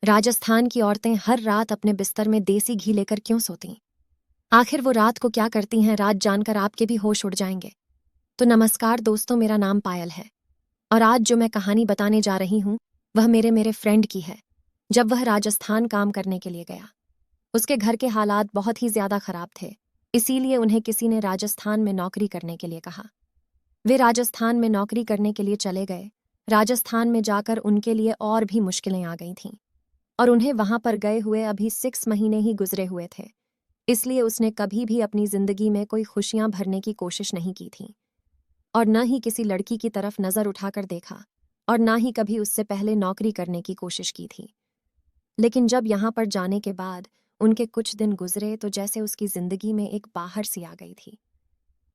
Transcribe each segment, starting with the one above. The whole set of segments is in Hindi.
राजस्थान की औरतें हर रात अपने बिस्तर में देसी घी लेकर क्यों सोती? आखिर वो रात को क्या करती हैं, रात जानकर आपके भी होश उड़ जाएंगे। तो नमस्कार दोस्तों, मेरा नाम पायल है और आज जो मैं कहानी बताने जा रही हूँ वह मेरे मेरे फ्रेंड की है। जब वह राजस्थान काम करने के लिए गया, उसके घर के हालात बहुत ही ज्यादा खराब थे, इसीलिए उन्हें किसी ने राजस्थान में नौकरी करने के लिए कहा। वे राजस्थान में नौकरी करने के लिए चले गए। राजस्थान में जाकर उनके लिए और भी मुश्किलें आ गई थीं और उन्हें वहां पर गए हुए अभी 6 महीने ही गुजरे हुए थे। इसलिए उसने कभी भी अपनी जिंदगी में कोई खुशियां भरने की कोशिश नहीं की थी और न ही किसी लड़की की तरफ नजर उठाकर देखा और न ही कभी उससे पहले नौकरी करने की कोशिश की थी। लेकिन जब यहाँ पर जाने के बाद उनके कुछ दिन गुजरे तो जैसे उसकी जिंदगी में एक बाहर सी आ गई थी।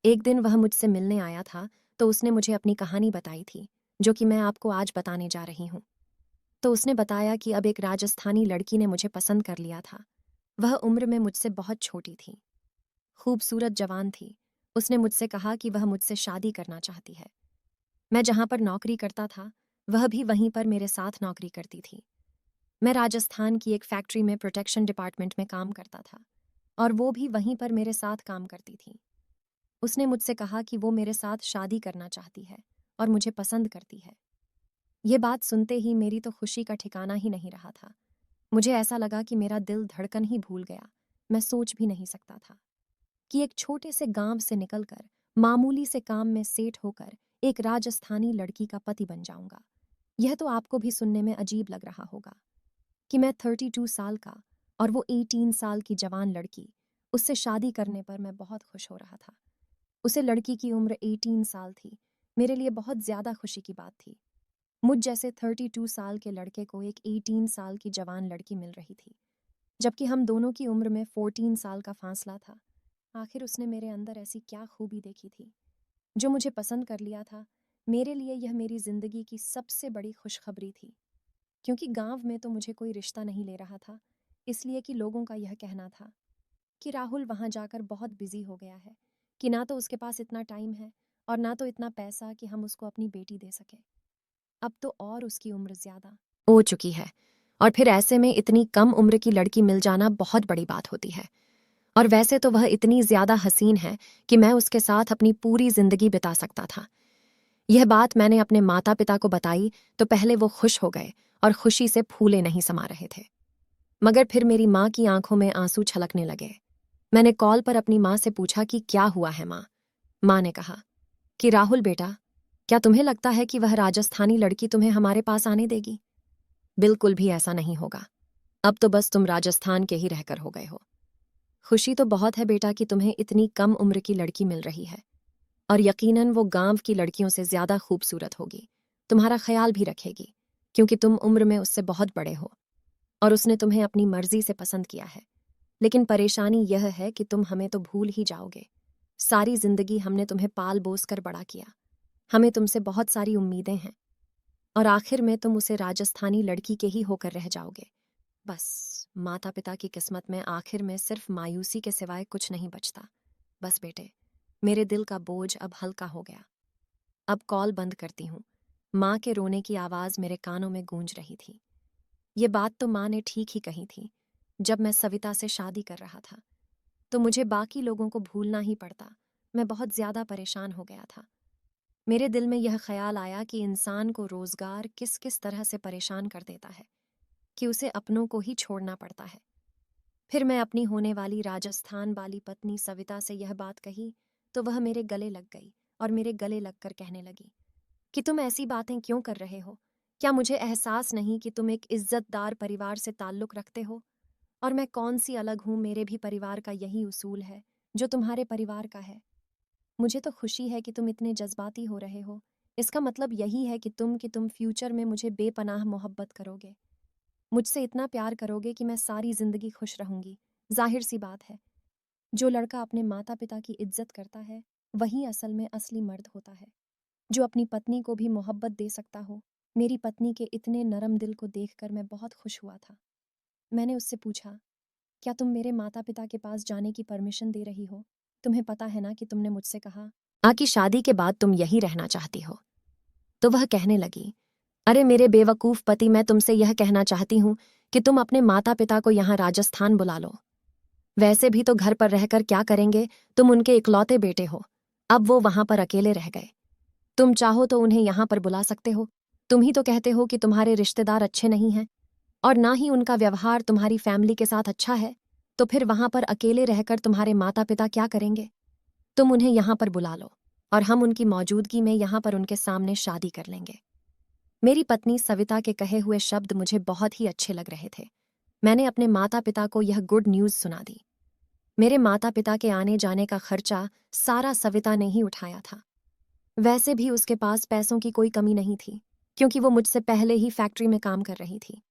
एक दिन वह मुझसे मिलने आया था तो उसने मुझे अपनी कहानी बताई थी, जो कि मैं आपको आज बताने जा रही हूँ। तो उसने बताया कि अब एक राजस्थानी लड़की ने मुझे पसंद कर लिया था। वह उम्र में मुझसे बहुत छोटी थी, खूबसूरत जवान थी। उसने मुझसे कहा कि वह मुझसे शादी करना चाहती है। मैं जहाँ पर नौकरी करता था वह भी वहीं पर मेरे साथ नौकरी करती थी। मैं राजस्थान की एक फैक्ट्री में प्रोटेक्शन डिपार्टमेंट में काम करता था और वो भी वहीं पर मेरे साथ काम करती थी। उसने मुझसे कहा कि वो मेरे साथ शादी करना चाहती है और मुझे पसंद करती है। ये बात सुनते ही मेरी तो खुशी का ठिकाना ही नहीं रहा था। मुझे ऐसा लगा कि मेरा दिल धड़कन ही भूल गया। मैं सोच भी नहीं सकता था कि एक छोटे से गांव से निकलकर मामूली से काम में सेठ होकर एक राजस्थानी लड़की का पति बन जाऊंगा। यह तो आपको भी सुनने में अजीब लग रहा होगा कि मैं 32 साल का और वो 18 साल की जवान लड़की, उससे शादी करने पर मैं बहुत खुश हो रहा था। उसे लड़की की उम्र 18 साल थी। मेरे लिए बहुत ज्यादा खुशी की बात थी। मुझ जैसे 32 साल के लड़के को एक 18 साल की जवान लड़की मिल रही थी, जबकि हम दोनों की उम्र में 14 साल का फासला था। आखिर उसने मेरे अंदर ऐसी क्या खूबी देखी थी जो मुझे पसंद कर लिया था। मेरे लिए यह मेरी जिंदगी की सबसे बड़ी खुशखबरी थी, क्योंकि गांव में तो मुझे कोई रिश्ता नहीं ले रहा था, इसलिए कि लोगों का यह कहना था कि राहुल वहां जाकर बहुत बिजी हो गया है, कि ना तो उसके पास इतना टाइम है और ना तो इतना पैसा कि हम उसको अपनी बेटी दे सके। अब तो और उसकी उम्र ज्यादा हो चुकी है और फिर ऐसे में इतनी कम उम्र की लड़की मिल जाना बहुत बड़ी बात होती है। और वैसे तो वह इतनी ज्यादा हसीन है कि मैं उसके साथ अपनी पूरी जिंदगी बिता सकता था। यह बात मैंने अपने माता पिता को बताई तो पहले वो खुश हो गए और खुशी से फूले नहीं समा रहे थे, मगर फिर मेरी माँ की आंखों में आंसू छलकने लगे। मैंने कॉल पर अपनी माँ से पूछा कि क्या हुआ है माँ। माँ ने कहा कि राहुल बेटा, क्या तुम्हें लगता है कि वह राजस्थानी लड़की तुम्हें हमारे पास आने देगी? बिल्कुल भी ऐसा नहीं होगा। अब तो बस तुम राजस्थान के ही रहकर हो गए हो। खुशी तो बहुत है बेटा कि तुम्हें इतनी कम उम्र की लड़की मिल रही है और यकीनन वो गांव की लड़कियों से ज्यादा खूबसूरत होगी, तुम्हारा ख्याल भी रखेगी, क्योंकि तुम उम्र में उससे बहुत बड़े हो और उसने तुम्हें अपनी मर्जी से पसंद किया है। लेकिन परेशानी यह है कि तुम हमें तो भूल ही जाओगे। सारी जिंदगी हमने तुम्हें पाल पोस कर बड़ा किया, हमें तुमसे बहुत सारी उम्मीदें हैं और आखिर में तुम उसे राजस्थानी लड़की के ही होकर रह जाओगे। बस माता पिता की किस्मत में आखिर में सिर्फ मायूसी के सिवाय कुछ नहीं बचता। बस बेटे, मेरे दिल का बोझ अब हल्का हो गया। अब कॉल बंद करती हूँ। माँ के रोने की आवाज मेरे कानों में गूंज रही थी। ये बात तो माँ ने ठीक ही कही थी। जब मैं सविता से शादी कर रहा था तो मुझे बाकी लोगों को भूलना ही पड़ता। मैं बहुत ज्यादा परेशान हो गया था। मेरे दिल में यह ख्याल आया कि इंसान को रोजगार किस किस तरह से परेशान कर देता है कि उसे अपनों को ही छोड़ना पड़ता है। फिर मैं अपनी होने वाली राजस्थान वाली पत्नी सविता से यह बात कही तो वह मेरे गले लग गई और मेरे गले लगकर कहने लगी कि तुम ऐसी बातें क्यों कर रहे हो? क्या मुझे एहसास नहीं कि तुम एक इज्जतदार परिवार से ताल्लुक रखते हो? और मैं कौन सी अलग हूँ, मेरे भी परिवार का यही उसूल है जो तुम्हारे परिवार का है। मुझे तो खुशी है कि तुम इतने जज्बाती हो रहे हो। इसका मतलब यही है कि तुम फ्यूचर में मुझे बेपनाह मोहब्बत करोगे, मुझसे इतना प्यार करोगे कि मैं सारी जिंदगी खुश रहूंगी। जाहिर सी बात है, जो लड़का अपने माता पिता की इज्जत करता है वही असल में असली मर्द होता है, जो अपनी पत्नी को भी मोहब्बत दे सकता हो। मेरी पत्नी के इतने नरम दिल को देखकर मैं बहुत खुश हुआ था। मैंने उससे पूछा, क्या तुम मेरे माता पिता के पास जाने की परमिशन दे रही हो? तुम्हें पता है ना कि तुमने मुझसे कहा कि शादी के बाद तुम यही रहना चाहती हो। तो वह कहने लगी, अरे मेरे बेवकूफ पति, मैं तुमसे यह कहना चाहती हूँ कि तुम अपने माता पिता को यहाँ राजस्थान बुला लो। वैसे भी तो घर पर रहकर क्या करेंगे, तुम उनके इकलौते बेटे हो। अब वो वहां पर अकेले रह गए, तुम चाहो तो उन्हें यहाँ पर बुला सकते हो। तुम ही तो कहते हो कि तुम्हारे रिश्तेदार अच्छे नहीं हैं और ना ही उनका व्यवहार तुम्हारी फैमिली के साथ अच्छा है, तो फिर वहां पर अकेले रहकर तुम्हारे माता पिता क्या करेंगे? तुम उन्हें यहाँ पर बुला लो और हम उनकी मौजूदगी में यहाँ पर उनके सामने शादी कर लेंगे। मेरी पत्नी सविता के कहे हुए शब्द मुझे बहुत ही अच्छे लग रहे थे। मैंने अपने माता पिता को यह गुड न्यूज़ सुना दी। मेरे माता पिता के आने जाने का खर्चा सारा सविता ने ही उठाया था। वैसे भी उसके पास पैसों की कोई कमी नहीं थी, क्योंकि वो मुझसे पहले ही फैक्ट्री में काम कर रही थी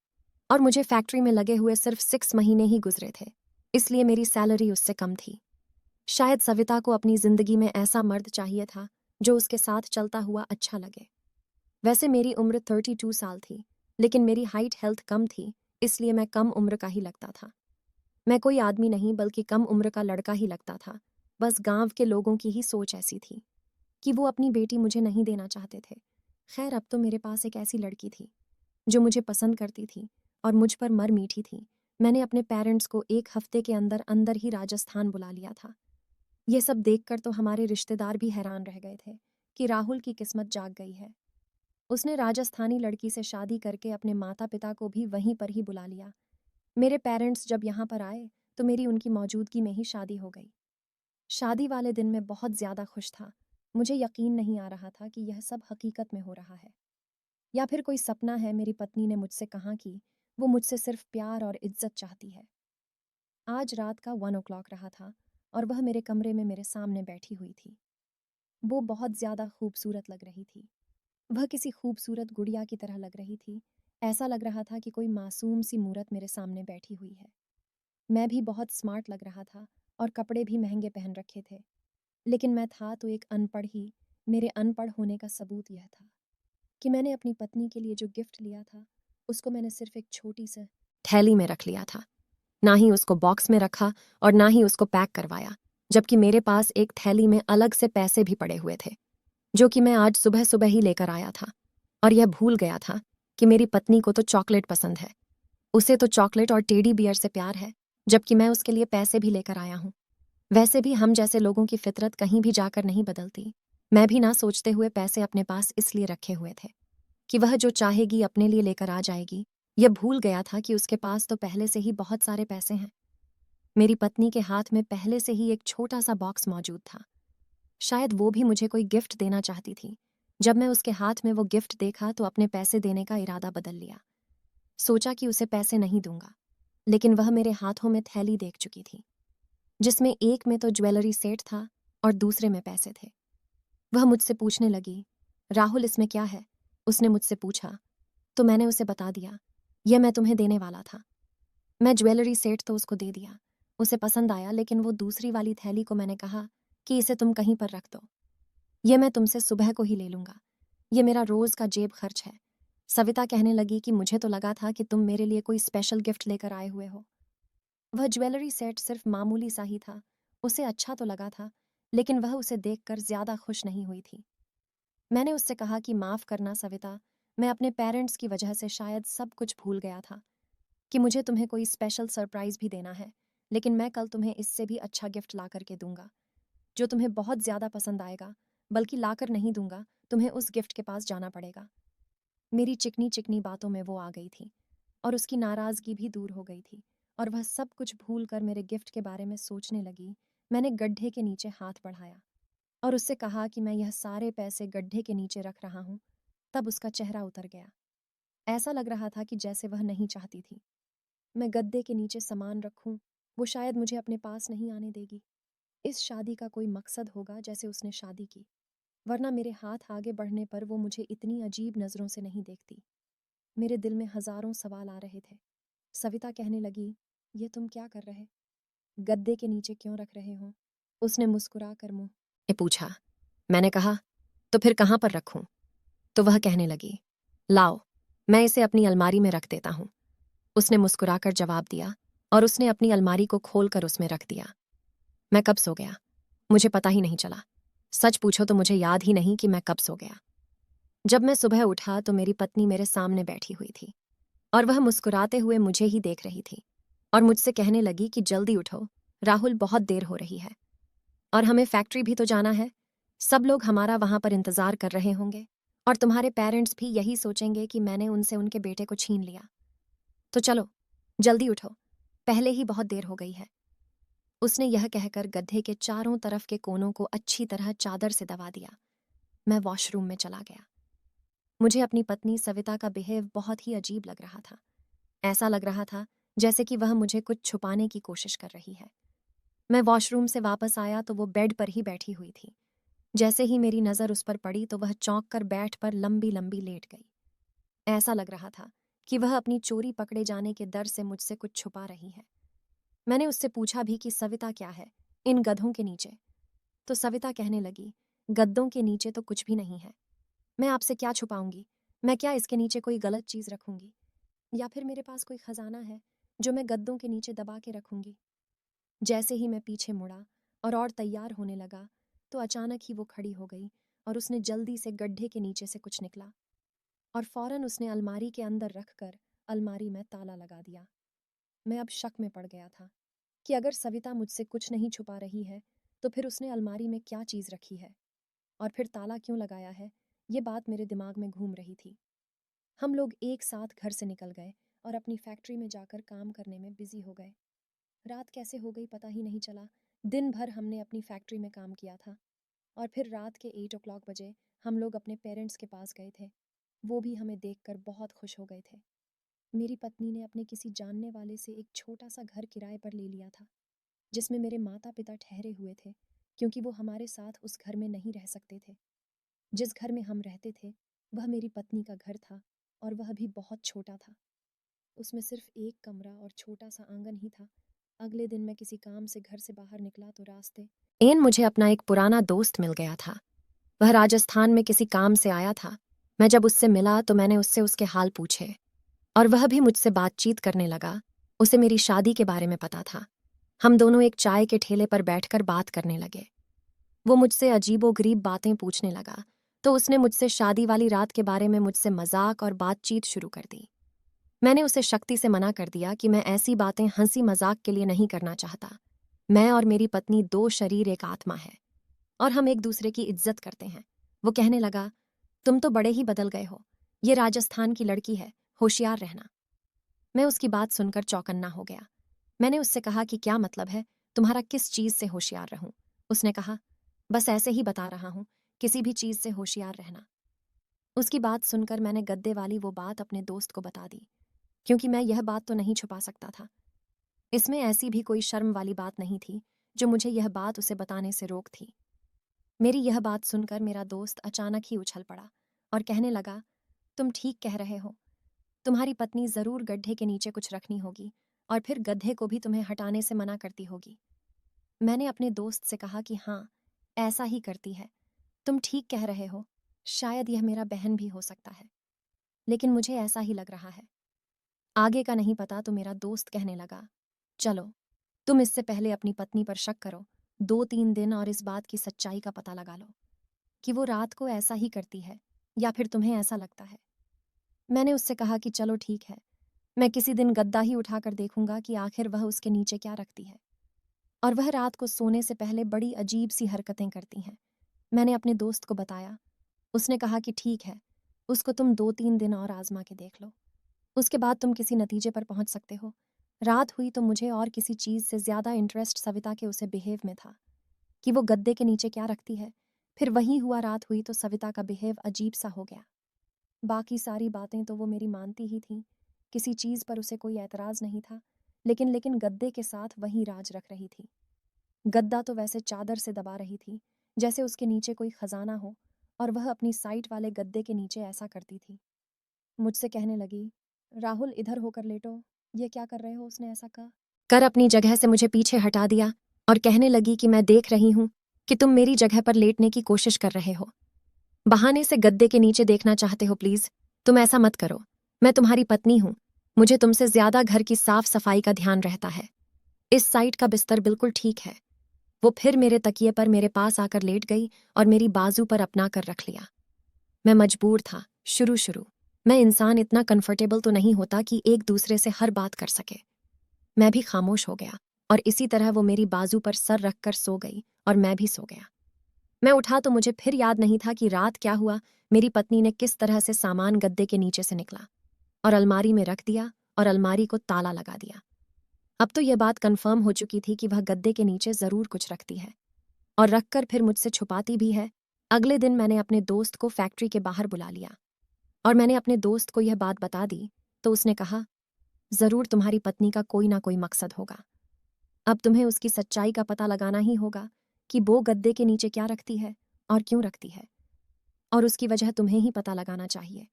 और मुझे फैक्ट्री में लगे हुए सिर्फ 6 महीने ही गुजरे थे, इसलिए मेरी सैलरी उससे कम थी। शायद सविता को अपनी जिंदगी में ऐसा मर्द चाहिए था जो उसके साथ चलता हुआ अच्छा लगे। वैसे मेरी उम्र 32 साल थी, लेकिन मेरी हाइट हेल्थ कम थी, इसलिए मैं कम उम्र का ही लगता था। मैं कोई आदमी नहीं बल्कि कम उम्र का लड़का ही लगता था। बस गांव के लोगों की ही सोच ऐसी थी कि वो अपनी बेटी मुझे नहीं देना चाहते थे। खैर, अब तो मेरे पास एक ऐसी लड़की थी जो मुझे पसंद करती थी और मुझ पर मर मीठी थी। मैंने अपने पेरेंट्स को 1 हफ्ते के अंदर अंदर ही राजस्थान बुला लिया था। ये सब देखकर तो हमारे रिश्तेदार भी हैरान रह गए थे कि राहुल की किस्मत जाग गई है। उसने राजस्थानी लड़की से शादी करके अपने माता पिता को भी वहीं पर ही बुला लिया। मेरे पेरेंट्स जब यहाँ पर आए तो मेरी उनकी मौजूदगी में ही शादी हो गई। शादी वाले दिन मैं बहुत ज़्यादा खुश था। मुझे यकीन नहीं आ रहा था कि यह सब हकीकत में हो रहा है या फिर कोई सपना है। मेरी पत्नी ने मुझसे कहा कि वो मुझसे सिर्फ प्यार और इज्जत चाहती है। आज रात का 1 o'clock रहा था और वह मेरे कमरे में मेरे सामने बैठी हुई थी। वो बहुत ज़्यादा खूबसूरत लग रही थी। वह किसी खूबसूरत गुड़िया की तरह लग रही थी। ऐसा लग रहा था कि कोई मासूम सी मूरत मेरे सामने बैठी हुई है। मैं भी बहुत स्मार्ट लग रहा था और कपड़े भी महंगे पहन रखे थे, लेकिन मैं था तो एक अनपढ़ ही। मेरे अनपढ़ होने का सबूत यह था कि मैंने अपनी पत्नी के लिए जो गिफ्ट लिया था उसको मैंने सिर्फ एक छोटी सी थैली में रख लिया था। ना ही उसको बॉक्स में रखा और ना ही उसको पैक करवाया, जबकि मेरे पास एक थैली में अलग से पैसे भी पड़े हुए थे, जो कि मैं आज सुबह सुबह ही लेकर आया था। और यह भूल गया था कि मेरी पत्नी को तो चॉकलेट पसंद है। उसे तो चॉकलेट और टेडी बियर से प्यार है, जबकि मैं उसके लिए पैसे भी लेकर आया हूँ। वैसे भी हम जैसे लोगों की फितरत कहीं भी जाकर नहीं बदलती। मैं भी ना सोचते हुए पैसे अपने पास इसलिए रखे हुए थे कि वह जो चाहेगी अपने लिए लेकर आ जाएगी। यह भूल गया था कि उसके पास तो पहले से ही बहुत सारे पैसे हैं। मेरी पत्नी के हाथ में पहले से ही एक छोटा सा बॉक्स मौजूद था। शायद वो भी मुझे कोई गिफ्ट देना चाहती थी। जब मैं उसके हाथ में वो गिफ्ट देखा तो अपने पैसे देने का इरादा बदल लिया। सोचा कि उसे पैसे नहीं दूंगा, लेकिन वह मेरे हाथों में थैली देख चुकी थी, जिसमें एक में तो ज्वेलरी सेट था और दूसरे में पैसे थे। वह मुझसे पूछने लगी, राहुल इसमें क्या है? उसने मुझसे पूछा तो मैंने उसे बता दिया, यह मैं तुम्हें देने वाला था। मैं ज्वेलरी सेट तो उसको दे दिया, उसे पसंद आया, लेकिन वो दूसरी वाली थैली को मैंने कहा कि इसे तुम कहीं पर रख दो, ये मैं तुमसे सुबह को ही ले लूंगा, ये मेरा रोज का जेब खर्च है। सविता कहने लगी कि मुझे तो लगा था कि तुम मेरे लिए कोई स्पेशल गिफ्ट लेकर आए हुए हो। वह ज्वेलरी सेट सिर्फ मामूली सा ही था। उसे अच्छा तो लगा था, लेकिन वह उसे देखकर ज्यादा खुश नहीं हुई थी। मैंने उससे कहा कि माफ करना सविता, मैं अपने पेरेंट्स की वजह से शायद सब कुछ भूल गया था कि मुझे तुम्हें कोई स्पेशल सरप्राइज भी देना है, लेकिन मैं कल तुम्हें इससे भी अच्छा गिफ्ट ला करके दूंगा जो तुम्हें बहुत ज़्यादा पसंद आएगा। बल्कि लाकर नहीं दूंगा, तुम्हें उस गिफ्ट के पास जाना पड़ेगा। मेरी चिकनी चिकनी बातों में वो आ गई थी और उसकी नाराज़गी भी दूर हो गई थी और वह सब कुछ भूल कर मेरे गिफ्ट के बारे में सोचने लगी। मैंने गड्ढे के नीचे हाथ बढ़ाया और उससे कहा कि मैं यह सारे पैसे गड्ढे के नीचे रख रहा हूँ। तब उसका चेहरा उतर गया। ऐसा लग रहा था कि जैसे वह नहीं चाहती थी मैं गद्दे के नीचे सामान रखूं। वो शायद मुझे अपने पास नहीं आने देगी। इस शादी का कोई मकसद होगा जैसे उसने शादी की, वरना मेरे हाथ आगे बढ़ने पर वो मुझे इतनी अजीब नज़रों से नहीं देखती। मेरे दिल में हजारों सवाल आ रहे थे। सविता कहने लगी, ये तुम क्या कर रहे, गद्दे के नीचे क्यों रख रहे हो? उसने मुस्कुरा कर मुंह ने पूछा। मैंने कहा, तो फिर कहाँ पर रखूं? तो वह कहने लगी, लाओ, मैं इसे अपनी अलमारी में रख देता हूँ। उसने मुस्कुराकर जवाब दिया और उसने अपनी अलमारी को खोलकर उसमें रख दिया। मैं कब सो गया मुझे पता ही नहीं चला। सच पूछो तो मुझे याद ही नहीं कि मैं कब सो गया। जब मैं सुबह उठा तो मेरी पत्नी मेरे सामने बैठी हुई थी। और वह मुस्कुराते हुए मुझे ही देख रही थी और मुझसे कहने लगी कि जल्दी उठो राहुल, बहुत देर हो रही है और हमें फैक्ट्री भी तो जाना है। सब लोग हमारा वहां पर इंतजार कर रहे होंगे और तुम्हारे पेरेंट्स भी यही सोचेंगे कि मैंने उनसे उनके बेटे को छीन लिया। तो चलो जल्दी उठो, पहले ही बहुत देर हो गई है। उसने यह कहकर गड्ढे के चारों तरफ के कोनों को अच्छी तरह चादर से दबा दिया। मैं वॉशरूम में चला गया। मुझे अपनी पत्नी सविता का बिहेव बहुत ही अजीब लग रहा था। ऐसा लग रहा था जैसे कि वह मुझे कुछ छुपाने की कोशिश कर रही है। मैं वॉशरूम से वापस आया तो वो बेड पर ही बैठी हुई थी। जैसे ही मेरी नज़र उस पर पड़ी तो वह चौंक कर बैठ पर लंबी लंबी लेट गई। ऐसा लग रहा था कि वह अपनी चोरी पकड़े जाने के डर से मुझसे कुछ छुपा रही है। मैंने उससे पूछा भी कि सविता क्या है इन गधों के नीचे। तो सविता कहने लगी, गद्दों के नीचे तो कुछ भी नहीं है। मैं आपसे क्या छुपाऊंगी? मैं क्या इसके नीचे कोई गलत चीज़ रखूंगी? या फिर मेरे पास कोई खजाना है जो मैं गद्दों के नीचे दबा के रखूंगी? जैसे ही मैं पीछे मुड़ा और तैयार होने लगा तो अचानक ही वो खड़ी हो गई और उसने जल्दी से गड्ढे के नीचे से कुछ निकला और फौरन उसने अलमारी के अंदर रखकर अलमारी में ताला लगा दिया। मैं अब शक में पड़ गया था कि अगर सविता मुझसे कुछ नहीं छुपा रही है तो फिर उसने अलमारी में क्या चीज़ रखी है और फिर ताला क्यों लगाया है। ये बात मेरे दिमाग में घूम रही थी। हम लोग एक साथ घर से निकल गए और अपनी फैक्ट्री में जाकर काम करने में बिजी हो गए। रात कैसे हो गई पता ही नहीं चला। दिन भर हमने अपनी फैक्ट्री में काम किया था और फिर रात के 8 o'clock बजे हम लोग अपने पेरेंट्स के पास गए थे। वो भी हमें देखकर बहुत खुश हो गए थे। मेरी पत्नी ने अपने किसी जानने वाले से एक छोटा सा घर किराए पर ले लिया था जिसमें मेरे माता पिता ठहरे हुए थे, क्योंकि वो हमारे साथ उस घर में नहीं रह सकते थे। जिस घर में हम रहते थे वह मेरी पत्नी का घर था और वह भी बहुत छोटा था। उसमें सिर्फ एक कमरा और छोटा सा आंगन ही था। अगले दिन मैं किसी काम से घर से बाहर निकला तो रास्ते एन मुझे अपना एक पुराना दोस्त मिल गया था। वह राजस्थान में किसी काम से आया था। मैं जब उससे मिला तो मैंने उससे उसके हाल पूछे और वह भी मुझसे बातचीत करने लगा। उसे मेरी शादी के बारे में पता था। हम दोनों एक चाय के ठेले पर बैठकर बात करने लगे। वो मुझसे अजीबोगरीब बातें पूछने लगा तो उसने मुझसे शादी वाली रात के बारे में मुझसे मजाक और बातचीत शुरू कर दी। मैंने उसे शक्ति से मना कर दिया कि मैं ऐसी बातें हंसी मजाक के लिए नहीं करना चाहता। मैं और मेरी पत्नी दो शरीर एक आत्मा है और हम एक दूसरे की इज्जत करते हैं। वो कहने लगा, तुम तो बड़े ही बदल गए हो, ये राजस्थान की लड़की है, होशियार रहना। मैं उसकी बात सुनकर चौकन्ना हो गया। मैंने उससे कहा कि क्या मतलब है, तुम्हारा किस चीज़ से होशियार रहूं? उसने कहा, बस ऐसे ही बता रहा हूं, किसी भी चीज़ से होशियार रहना। उसकी बात सुनकर मैंने गद्दे वाली वो बात अपने दोस्त को बता दी, क्योंकि मैं यह बात तो नहीं छुपा सकता था। इसमें ऐसी भी कोई शर्म वाली बात नहीं थी जो मुझे यह बात उसे बताने से रोक थी। मेरी यह बात सुनकर मेरा दोस्त अचानक ही उछल पड़ा और कहने लगा, तुम ठीक कह रहे हो, तुम्हारी पत्नी ज़रूर गड्ढे के नीचे कुछ रखनी होगी और फिर गड्ढे को भी तुम्हें हटाने से मना करती होगी। मैंने अपने दोस्त से कहा कि हाँ, ऐसा ही करती है। तुम ठीक कह रहे हो, शायद यह मेरा बहन भी हो सकता है, लेकिन मुझे ऐसा ही लग रहा है। आगे का नहीं पता तो मेरा दोस्त कहने लगा, चलो तुम इससे पहले अपनी पत्नी पर शक करो 2-3 दिन और इस बात की सच्चाई का पता लगा लो कि वो रात को ऐसा ही करती है या फिर तुम्हें ऐसा लगता है। मैंने उससे कहा कि चलो ठीक है, मैं किसी दिन गद्दा ही उठाकर देखूंगा कि आखिर वह उसके नीचे क्या रखती है। और वह रात को सोने से पहले बड़ी अजीब सी हरकतें करती हैं। मैंने अपने दोस्त को बताया। उसने कहा कि ठीक है, उसको तुम 2-3 दिन और आजमा के देख लो, उसके बाद तुम किसी नतीजे पर पहुंच सकते हो। रात हुई तो मुझे और किसी चीज़ से ज़्यादा इंटरेस्ट सविता के उसे बिहेव में था कि वो गद्दे के नीचे क्या रखती है। फिर वही हुआ, रात हुई तो सविता का बिहेव अजीब सा हो गया। बाकी सारी बातें तो वो मेरी मानती ही थी, किसी चीज़ पर उसे कोई एतराज़ नहीं था, लेकिन गद्दे के साथ वही राज रख रही थी। गद्दा तो वैसे चादर से दबा रही थी जैसे उसके नीचे कोई खजाना हो, और वह अपनी साइड वाले गद्दे के नीचे ऐसा करती थी। मुझसे कहने लगी, राहुल इधर होकर लेटो, ये क्या कर रहे हो? उसने ऐसा कहा कर अपनी जगह से मुझे पीछे हटा दिया और कहने लगी कि मैं देख रही हूं कि तुम मेरी जगह पर लेटने की कोशिश कर रहे हो, बहाने से गद्दे के नीचे देखना चाहते हो। प्लीज तुम ऐसा मत करो, मैं तुम्हारी पत्नी हूं, मुझे तुमसे ज्यादा घर की साफ सफाई का ध्यान रहता है। इस साइड का बिस्तर बिल्कुल ठीक है। वो फिर मेरे तकिए पर मेरे पास आकर लेट गई और मेरी बाजू पर अपना कर रख लिया। मैं मजबूर था, शुरू शुरू मैं इंसान इतना कंफर्टेबल तो नहीं होता कि एक दूसरे से हर बात कर सके। मैं भी खामोश हो गया और इसी तरह वो मेरी बाजू पर सर रखकर सो गई और मैं भी सो गया। मैं उठा तो मुझे फिर याद नहीं था कि रात क्या हुआ, मेरी पत्नी ने किस तरह से सामान गद्दे के नीचे से निकला और अलमारी में रख दिया और अलमारी को ताला लगा दिया। अब तो यह बात कन्फर्म हो चुकी थी कि वह गद्दे के नीचे जरूर कुछ रखती है और रखकर फिर मुझसे छुपाती भी है। अगले दिन मैंने अपने दोस्त को फैक्ट्री के बाहर बुला लिया और मैंने अपने दोस्त को यह बात बता दी तो उसने कहा, जरूर तुम्हारी पत्नी का कोई ना कोई मकसद होगा। अब तुम्हें उसकी सच्चाई का पता लगाना ही होगा कि वो गद्दे के नीचे क्या रखती है और क्यों रखती है, और उसकी वजह तुम्हें ही पता लगाना चाहिए।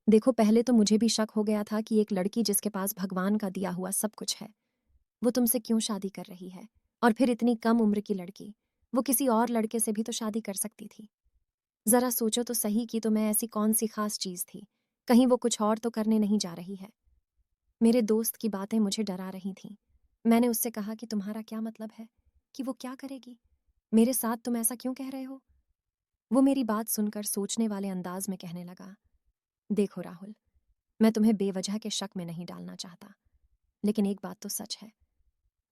देखो, पहले तो मुझे भी शक हो गया था कि एक लड़की जिसके पास भगवान का दिया हुआ सब कुछ है, वो तुमसे क्यों शादी कर रही है, और फिर इतनी कम उम्र की लड़की, वो किसी और लड़के से भी तो शादी कर सकती थी। जरा सोचो तो सही कि तो मैं ऐसी कौन सी खास चीज थी, कहीं वो कुछ और तो करने नहीं जा रही है। मेरे दोस्त की बातें मुझे डरा रही थीं। मैंने उससे कहा कि तुम्हारा क्या मतलब है कि वो क्या करेगी, मेरे साथ तुम ऐसा क्यों कह रहे हो। वो मेरी बात सुनकर सोचने वाले अंदाज में कहने लगा, देखो राहुल, मैं तुम्हें बेवजह के शक में नहीं डालना चाहता, लेकिन एक बात तो सच है,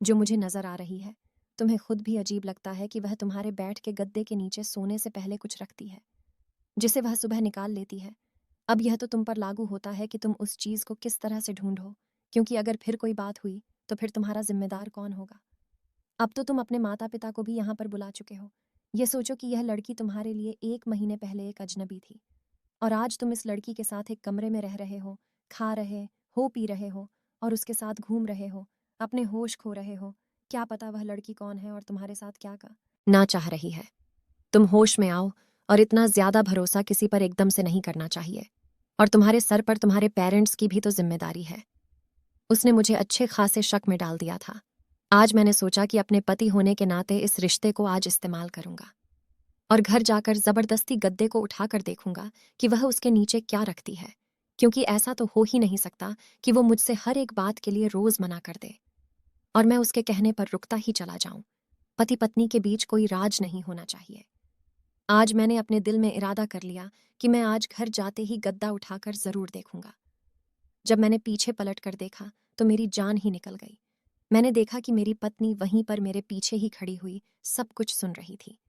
जो मुझे नजर आ रही है, तुम्हें खुद भी अजीब लगता है कि वह तुम्हारे बैठ के गद्दे के नीचे सोने से पहले कुछ रखती है जिसे वह सुबह निकाल लेती है। अब यह तो तुम पर लागू होता है कि तुम उस चीज को किस तरह से ढूंढो, क्योंकि अगर फिर कोई बात हुई तो फिर तुम्हारा जिम्मेदार कौन होगा। अब तो तुम अपने माता पिता को भी यहाँ पर बुला चुके हो। ये सोचो कि यह लड़की तुम्हारे लिए 1 महीने पहले एक अजनबी थी, और आज तुम इस लड़की के साथ एक कमरे में रह रहे हो, खा रहे हो, पी रहे हो और उसके साथ घूम रहे हो, अपने होश खो रहे हो। क्या पता वह लड़की कौन है और तुम्हारे साथ क्या का ना चाह रही है। तुम होश में आओ, और इतना ज्यादा भरोसा किसी पर एकदम से नहीं करना चाहिए, और तुम्हारे सर पर तुम्हारे पेरेंट्स की भी तो जिम्मेदारी है। उसने मुझे अच्छे खासे शक में डाल दिया था। आज मैंने सोचा कि अपने पति होने के नाते इस रिश्ते को आज इस्तेमाल करूंगा और घर जाकर जबरदस्ती गद्दे को उठाकर देखूंगा कि वह उसके नीचे क्या रखती है, क्योंकि ऐसा तो हो ही नहीं सकता कि वो मुझसे हर एक बात के लिए रोज मना कर दे और मैं उसके कहने पर रुकता ही चला जाऊं। पति पत्नी के बीच कोई राज नहीं होना चाहिए। आज मैंने अपने दिल में इरादा कर लिया कि मैं आज घर जाते ही गद्दा उठाकर जरूर देखूंगा। जब मैंने पीछे पलट कर देखा तो मेरी जान ही निकल गई। मैंने देखा कि मेरी पत्नी वहीं पर मेरे पीछे ही खड़ी हुई सब कुछ सुन रही थी।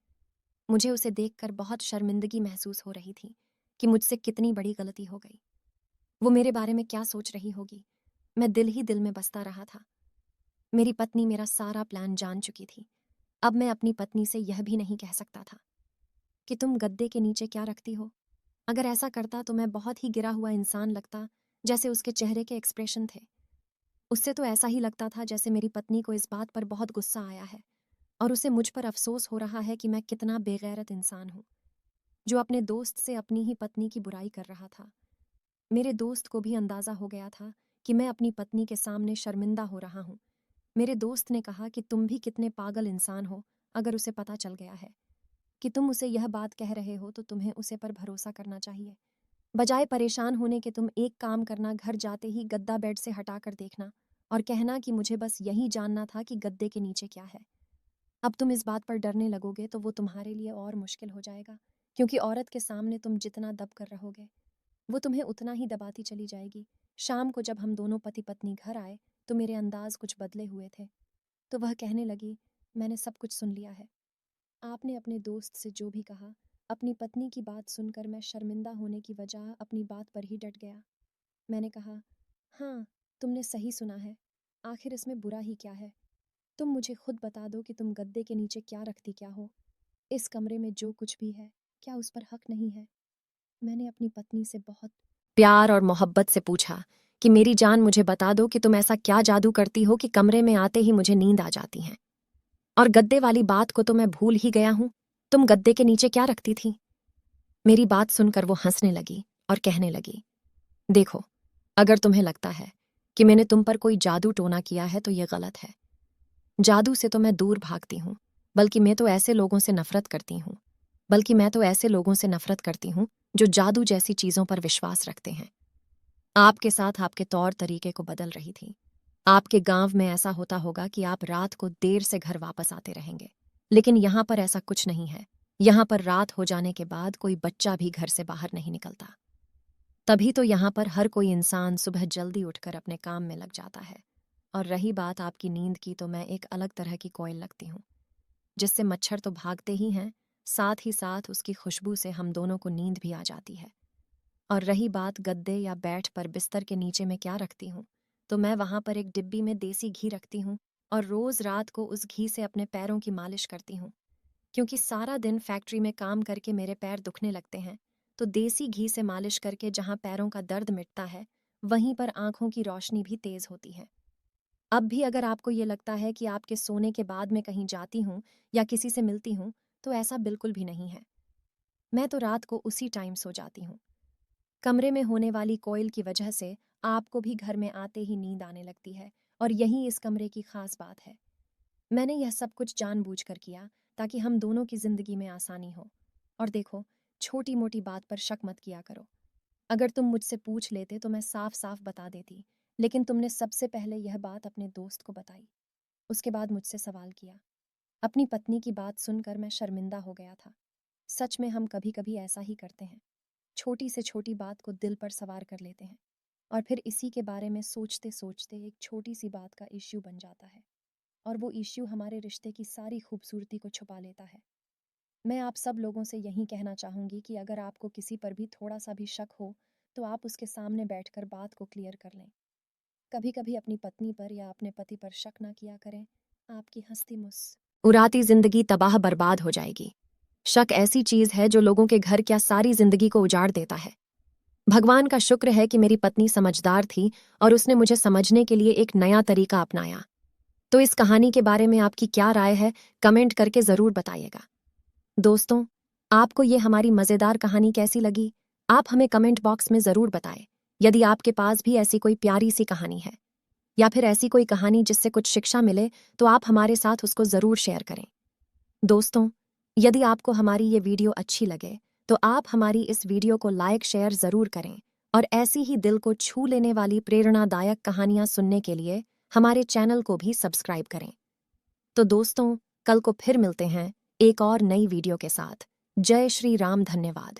मुझे उसे देखकर बहुत शर्मिंदगी महसूस हो रही थी कि मुझसे कितनी बड़ी गलती हो गई। वो मेरे बारे में क्या सोच रही होगी, मैं दिल ही दिल में बसता रहा था। मेरी पत्नी मेरा सारा प्लान जान चुकी थी। अब मैं अपनी पत्नी से यह भी नहीं कह सकता था कि तुम गद्दे के नीचे क्या रखती हो। अगर ऐसा करता तो मैं बहुत ही गिरा हुआ इंसान लगता, जैसे उसके चेहरे के एक्सप्रेशन थे। उससे तो ऐसा ही लगता था जैसे मेरी पत्नी को इस बात पर बहुत गुस्सा आया है और उसे मुझ पर अफसोस हो रहा है कि मैं कितना बेगैरत इंसान हूँ, जो अपने दोस्त से अपनी ही पत्नी की बुराई कर रहा था। मेरे दोस्त को भी अंदाजा हो गया था कि मैं अपनी पत्नी के सामने शर्मिंदा हो रहा हूँ। मेरे दोस्त ने कहा कि तुम भी कितने पागल इंसान हो, अगर उसे पता चल गया है कि तुम उसे यह बात कह रहे हो तो तुम्हें उसे पर भरोसा करना चाहिए। बजाय परेशान होने के तुम एक काम करना, घर जाते ही गद्दा बेड से हटाकर देखना और कहना कि मुझे बस यही जानना था कि गद्दे के नीचे क्या है। अब तुम इस बात पर डरने लगोगे तो वो तुम्हारे लिए और मुश्किल हो जाएगा, क्योंकि औरत के सामने तुम जितना दब कर रहोगे वो तुम्हें उतना ही दबाती चली जाएगी। शाम को जब हम दोनों पति पत्नी घर आए तो मेरे अंदाज कुछ बदले हुए थे। तो वह कहने लगी, मैंने सब कुछ सुन लिया है। आपने अपने दोस्त से जो भी कहा, अपनी पत्नी की बात सुनकर मैं शर्मिंदा होने की वजह अपनी बात पर ही डट गया। मैंने कहा, हाँ, तुमने सही सुना है। आखिर इसमें बुरा ही क्या है। तुम मुझे खुद बता दो कि तुम गद्दे के नीचे क्या रखती क्या हो। इस कमरे में जो कुछ भी है, क्या उस पर हक नहीं है। मैंने अपनी पत्नी से बहुत प्यार और मोहब्बत से पूछा कि मेरी जान, मुझे बता दो कि तुम ऐसा क्या जादू करती हो कि कमरे में आते ही मुझे नींद आ जाती है, और गद्दे वाली बात को तो मैं भूल ही गया हूँ। तुम गद्दे के नीचे क्या रखती थी। मेरी बात सुनकर वो हंसने लगी और कहने लगी, देखो, अगर तुम्हें लगता है कि मैंने तुम पर कोई जादू टोना किया है तो यह गलत है। जादू से तो मैं दूर भागती हूँ, बल्कि मैं तो ऐसे लोगों से नफरत करती हूँ जो जादू जैसी चीजों पर विश्वास रखते हैं। आपके साथ आपके तौर तरीके को बदल रही थी। आपके गांव में ऐसा होता होगा कि आप रात को देर से घर वापस आते रहेंगे, लेकिन यहाँ पर ऐसा कुछ नहीं है। यहाँ पर रात हो जाने के बाद कोई बच्चा भी घर से बाहर नहीं निकलता। तभी तो यहाँ पर हर कोई इंसान सुबह जल्दी उठकर अपने काम में लग जाता है। और रही बात आपकी नींद की, तो मैं एक अलग तरह की कोयल लगती हूँ, जिससे मच्छर तो भागते ही हैं, साथ ही साथ उसकी खुशबू से हम दोनों को नींद भी आ जाती है। और रही बात गद्दे या बैठ पर बिस्तर के नीचे मैं क्या रखती हूँ, तो मैं वहाँ पर एक डिब्बी में देसी घी रखती हूँ और रोज़ रात को उस घी से अपने पैरों की मालिश करती हूँ। क्योंकि सारा दिन फैक्ट्री में काम करके मेरे पैर दुखने लगते हैं, तो देसी घी से मालिश करके जहाँ पैरों का दर्द मिटता है, वहीं पर आंखों की रोशनी भी तेज होती है। अब भी अगर आपको ये लगता है कि आपके सोने के बाद मैं कहीं जाती हूँ या किसी से मिलती हूँ, तो ऐसा बिल्कुल भी नहीं है। मैं तो रात को उसी टाइम सो जाती हूँ। कमरे में होने वाली कोयल की वजह से आपको भी घर में आते ही नींद आने लगती है, और यही इस कमरे की खास बात है। मैंने यह सब कुछ जानबूझकर किया ताकि हम दोनों की जिंदगी में आसानी हो। और देखो, छोटी मोटी बात पर शक मत किया करो। अगर तुम मुझसे पूछ लेते तो मैं साफ साफ बता देती, लेकिन तुमने सबसे पहले यह बात अपने दोस्त को बताई, उसके बाद मुझसे सवाल किया। अपनी पत्नी की बात सुनकर मैं शर्मिंदा हो गया था। सच में हम कभी कभी ऐसा ही करते हैं, छोटी से छोटी बात को दिल पर सवार कर लेते हैं, और फिर इसी के बारे में सोचते सोचते एक छोटी सी बात का इश्यू बन जाता है, और वो इश्यू हमारे रिश्ते की सारी खूबसूरती को छुपा लेता है। मैं आप सब लोगों से यही कहना चाहूँगी कि अगर आपको किसी पर भी थोड़ा सा भी शक हो, तो आप उसके सामने बैठकर बात को क्लियर कर लें। कभी कभी अपनी पत्नी पर या अपने पति पर शक ना किया करें, आपकी हंसती मुस्कुराती जिंदगी तबाह बर्बाद हो जाएगी। शक ऐसी चीज है जो लोगों के घर क्या सारी जिंदगी को उजाड़ देता है। भगवान का शुक्र है कि मेरी पत्नी समझदार थी और उसने मुझे समझने के लिए एक नया तरीका अपनाया। तो इस कहानी के बारे में आपकी क्या राय है, कमेंट करके ज़रूर बताइएगा। दोस्तों, आपको ये हमारी मज़ेदार कहानी कैसी लगी? आप हमें कमेंट बॉक्स में ज़रूर बताएं। यदि आपके पास भी ऐसी कोई प्यारी सी कहानी है, या फिर ऐसी कोई कहानी जिससे कुछ शिक्षा मिले, तो आप हमारे साथ उसको ज़रूर शेयर करें। दोस्तों, यदि आपको हमारी ये वीडियो अच्छी लगे, तो आप हमारी इस वीडियो को लाइक शेयर ज़रूर करें, और ऐसी ही दिल को छू लेने वाली प्रेरणादायक कहानियाँ सुनने के लिए हमारे चैनल को भी सब्सक्राइब करें। तो दोस्तों, कल को फिर मिलते हैं एक और नई वीडियो के साथ। जय श्री राम, धन्यवाद।